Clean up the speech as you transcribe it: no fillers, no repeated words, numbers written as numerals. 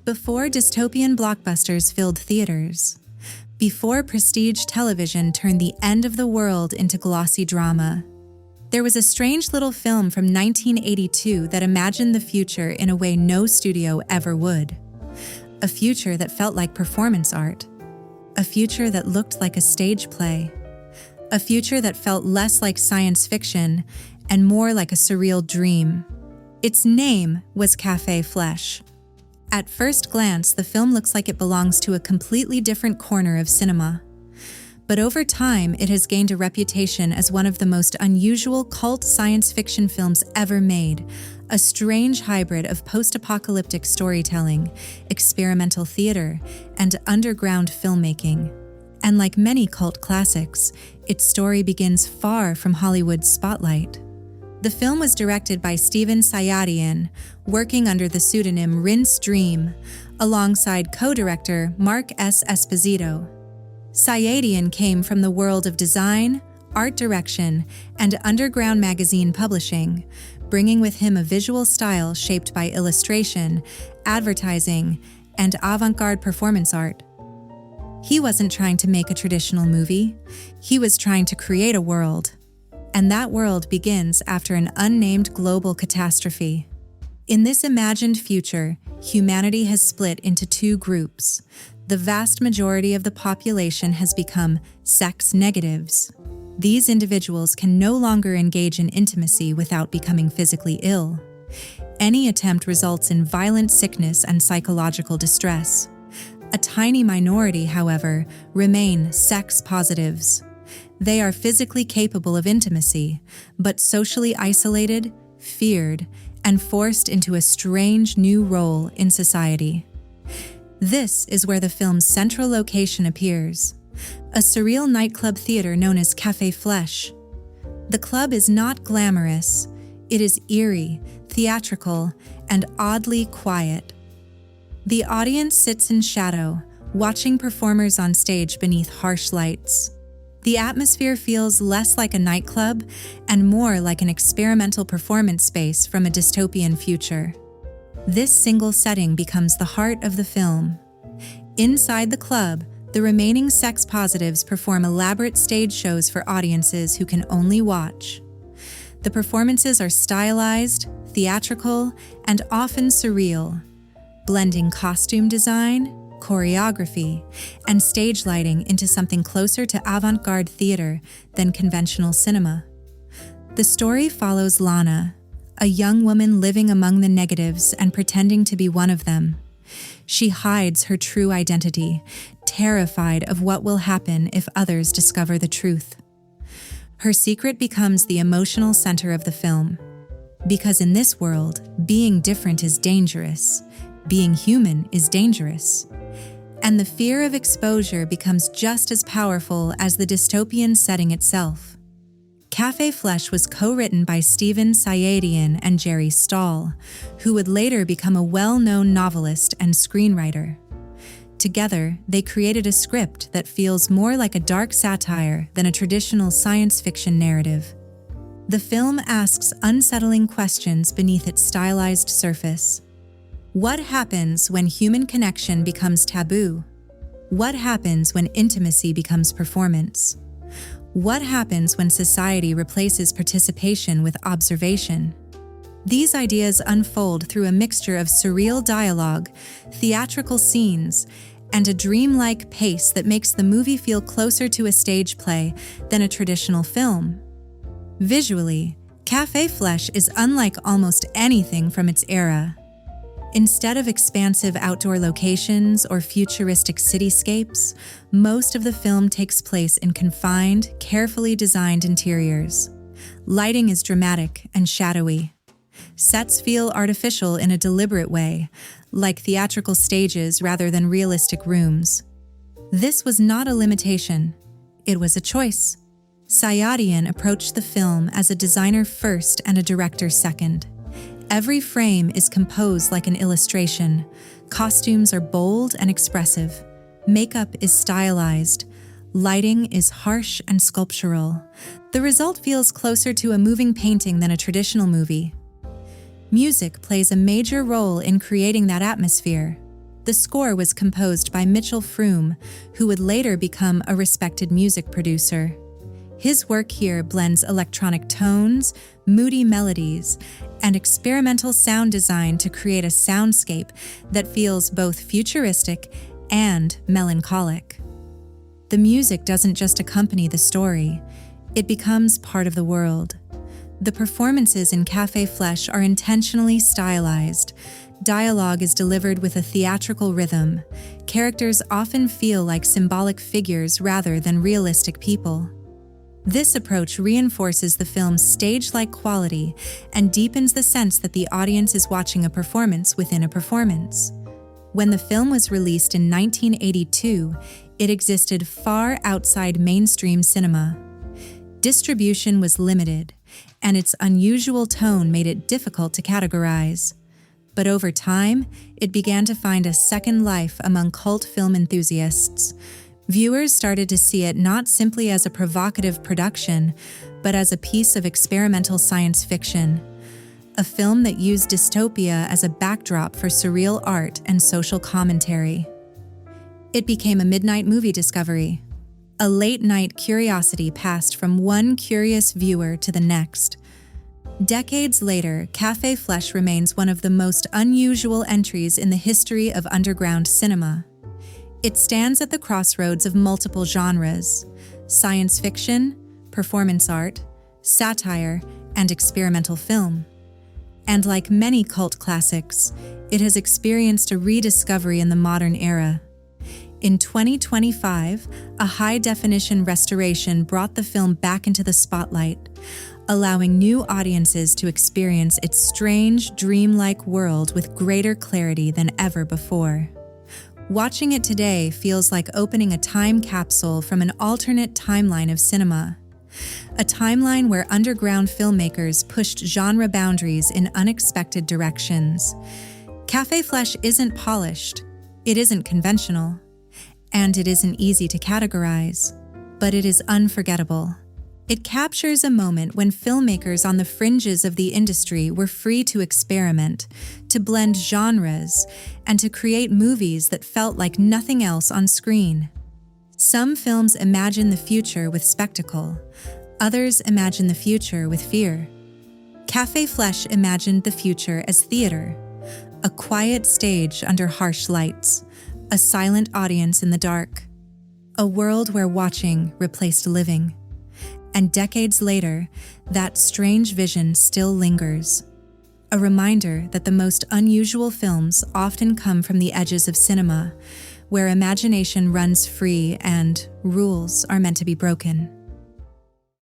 Before dystopian blockbusters filled theaters, before prestige television turned the end of the world into glossy drama, there was a strange little film from 1982 that imagined the future in a way no studio ever would. A future that felt like performance art. A future that looked like a stage play. A future that felt less like science fiction and more like a surreal dream. Its name was Café Flesh. At first glance, the film looks like it belongs to a completely different corner of cinema. But over time, it has gained a reputation as one of the most unusual cult science fiction films ever made, a strange hybrid of post-apocalyptic storytelling, experimental theater, and underground filmmaking. And like many cult classics, its story begins far from Hollywood's spotlight. The film was directed by Steven Sayadian, working under the pseudonym Rinse Dream, alongside co-director Mark S. Esposito. Sayadian came from the world of design, art direction, and underground magazine publishing, bringing with him a visual style shaped by illustration, advertising, and avant-garde performance art. He wasn't trying to make a traditional movie, he was trying to create a world. And that world begins after an unnamed global catastrophe. In this imagined future, humanity has split into two groups. The vast majority of the population has become sex negatives. These individuals can no longer engage in intimacy without becoming physically ill. Any attempt results in violent sickness and psychological distress. A tiny minority, however, remain sex positives. They are physically capable of intimacy, but socially isolated, feared, and forced into a strange new role in society. This is where the film's central location appears, a surreal nightclub theater known as Café Flesh. The club is not glamorous, it is eerie, theatrical, and oddly quiet. The audience sits in shadow, watching performers on stage beneath harsh lights. The atmosphere feels less like a nightclub and more like an experimental performance space from a dystopian future. This single setting becomes the heart of the film. Inside the club, the remaining sex positives perform elaborate stage shows for audiences who can only watch. The performances are stylized, theatrical, and often surreal, blending costume design, choreography, and stage lighting into something closer to avant-garde theater than conventional cinema. The story follows Lana, a young woman living among the negatives and pretending to be one of them. She hides her true identity, terrified of what will happen if others discover the truth. Her secret becomes the emotional center of the film. Because in this world, being different is dangerous. Being human is dangerous. And the fear of exposure becomes just as powerful as the dystopian setting itself. Café Flesh was co-written by Steven Sayadian and Jerry Stahl, who would later become a well-known novelist and screenwriter. Together, they created a script that feels more like a dark satire than a traditional science fiction narrative. The film asks unsettling questions beneath its stylized surface. What happens when human connection becomes taboo? What happens when intimacy becomes performance? What happens when society replaces participation with observation? These ideas unfold through a mixture of surreal dialogue, theatrical scenes, and a dreamlike pace that makes the movie feel closer to a stage play than a traditional film. Visually, Café Flesh is unlike almost anything from its era. Instead of expansive outdoor locations or futuristic cityscapes, most of the film takes place in confined, carefully designed interiors. Lighting is dramatic and shadowy. Sets feel artificial in a deliberate way, like theatrical stages rather than realistic rooms. This was not a limitation, it was a choice. Sayadian approached the film as a designer first and a director second. Every frame is composed like an illustration. Costumes are bold and expressive. Makeup is stylized. Lighting is harsh and sculptural. The result feels closer to a moving painting than a traditional movie. Music plays a major role in creating that atmosphere. The score was composed by Mitchell Froom, who would later become a respected music producer. His work here blends electronic tones, moody melodies, and experimental sound design to create a soundscape that feels both futuristic and melancholic. The music doesn't just accompany the story, it becomes part of the world. The performances in Café Flesh are intentionally stylized. Dialogue is delivered with a theatrical rhythm. Characters often feel like symbolic figures rather than realistic people. This approach reinforces the film's stage-like quality and deepens the sense that the audience is watching a performance within a performance. When the film was released in 1982, it existed far outside mainstream cinema. Distribution was limited, and its unusual tone made it difficult to categorize. But over time, it began to find a second life among cult film enthusiasts. Viewers started to see it not simply as a provocative production, but as a piece of experimental science fiction, a film that used dystopia as a backdrop for surreal art and social commentary. It became a midnight movie discovery. A late-night curiosity passed from one curious viewer to the next. Decades later, Café Flesh remains one of the most unusual entries in the history of underground cinema. It stands at the crossroads of multiple genres: science fiction, performance art, satire, and experimental film. And like many cult classics, it has experienced a rediscovery in the modern era. In 2025, a high-definition restoration brought the film back into the spotlight, allowing new audiences to experience its strange, dreamlike world with greater clarity than ever before. Watching it today feels like opening a time capsule from an alternate timeline of cinema, a timeline where underground filmmakers pushed genre boundaries in unexpected directions. Café Flesh isn't polished, it isn't conventional, and it isn't easy to categorize, but it is unforgettable. It captures a moment when filmmakers on the fringes of the industry were free to experiment, to blend genres, and to create movies that felt like nothing else on screen. Some films imagine the future with spectacle, others imagine the future with fear. Café Flesh imagined the future as theater, a quiet stage under harsh lights, a silent audience in the dark, a world where watching replaced living. And decades later, that strange vision still lingers, a reminder that the most unusual films often come from the edges of cinema, where imagination runs free and rules are meant to be broken.